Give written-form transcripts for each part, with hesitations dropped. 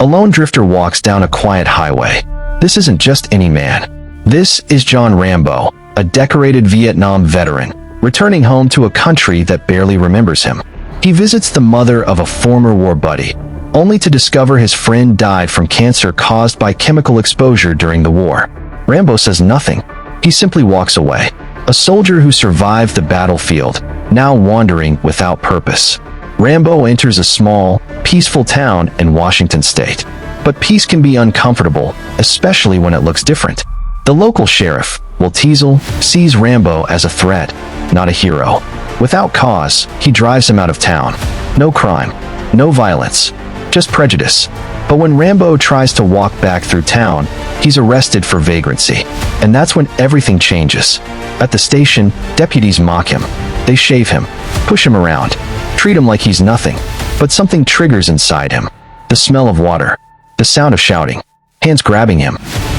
lone drifter walks down a quiet highway. This isn't just any man. This is John Rambo, a decorated Vietnam veteran, returning home to a country that barely remembers him. He visits the mother of a former war buddy, only to discover his friend died from cancer caused by chemical exposure during the war. Rambo says nothing. He simply walks away. A soldier who survived the battlefield, now wandering without purpose. Rambo enters a small, peaceful town in Washington state. But peace can be uncomfortable, especially when it looks different. The local sheriff, Will Teasel, sees Rambo as a threat, not a hero. Without cause, he drives him out of town. No crime, no violence, just prejudice. But when Rambo tries to walk back through town, he's arrested for vagrancy. And that's when everything changes. At the station, deputies mock him. They shave him, push him around, treat him like he's nothing. But something triggers inside him. The smell of water, the sound of shouting, hands grabbing him.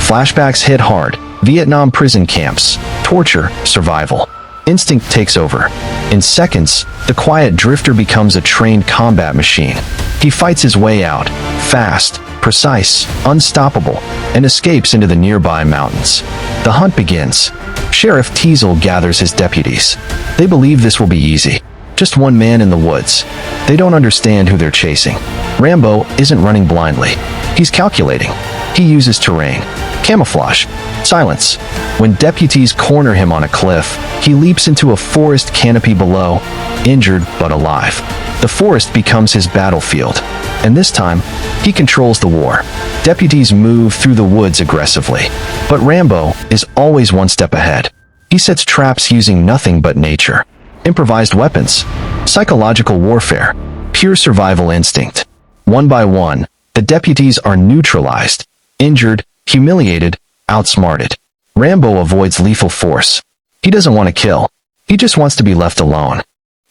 Flashbacks hit hard. Vietnam prison camps, torture, survival. Instinct takes over. In seconds, the quiet drifter becomes a trained combat machine. He fights his way out, fast, precise, unstoppable, and escapes into the nearby mountains. The hunt begins. Sheriff Teasel gathers his deputies. They believe this will be easy. Just one man in the woods. They don't understand who they're chasing. Rambo isn't running blindly. He's calculating. He uses terrain, camouflage, silence. When deputies corner him on a cliff, he leaps into a forest canopy below, injured but alive. The forest becomes his battlefield, and this time, he controls the war. Deputies move through the woods aggressively, but Rambo is always one step ahead. He sets traps using nothing but nature. Improvised weapons, psychological warfare, pure survival instinct. One by one, the deputies are neutralized, injured, humiliated, outsmarted. Rambo avoids lethal force. He doesn't want to kill. He just wants to be left alone.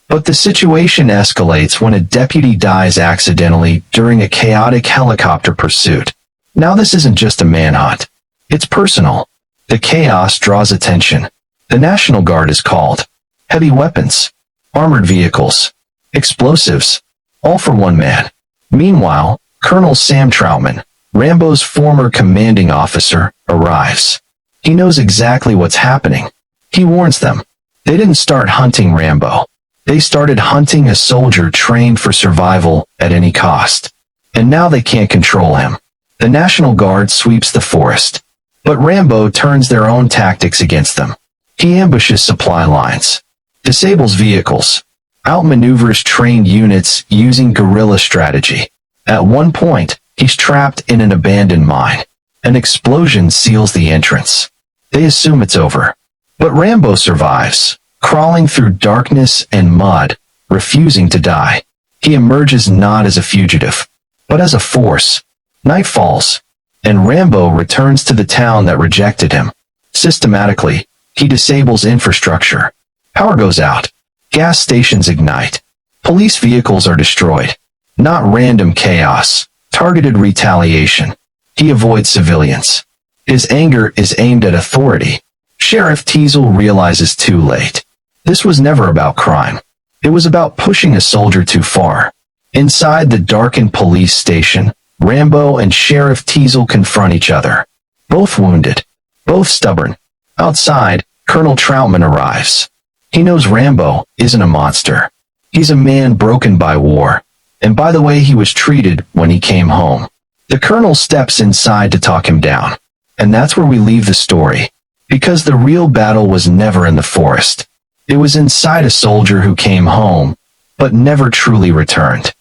But the situation escalates when a deputy dies accidentally during a chaotic helicopter pursuit. Now this isn't just a manhunt. It's personal. The chaos draws attention. The National Guard is called. Heavy weapons, armored vehicles, explosives, all for one man. Meanwhile, Colonel Sam Troutman, Rambo's former commanding officer, arrives. He knows exactly what's happening. He warns them. They didn't start hunting Rambo. They started hunting a soldier trained for survival at any cost. And now they can't control him. The National Guard sweeps the forest. But Rambo turns their own tactics against them. He ambushes supply lines, disables vehicles, outmaneuvers trained units using guerrilla strategy. At one point, he's trapped in an abandoned mine. An explosion seals the entrance. They assume it's over. But Rambo survives, crawling through darkness and mud, refusing to die. He emerges not as a fugitive, but as a force. Night falls, and Rambo returns to the town that rejected him. Systematically, he disables infrastructure. Power goes out. Gas stations ignite. Police vehicles are destroyed. Not random chaos, targeted retaliation. He avoids civilians. His anger is aimed at authority. Sheriff Teasel realizes too late. This was never about crime. It was about pushing a soldier too far. Inside the darkened police station, Rambo and Sheriff Teasel confront each other. Both wounded. Both stubborn. Outside, Colonel Troutman arrives. He knows Rambo isn't a monster. He's a man broken by war, and by the way he was treated when he came home. The colonel steps inside to talk him down. And that's where we leave the story. Because the real battle was never in the forest. It was inside a soldier who came home, but never truly returned.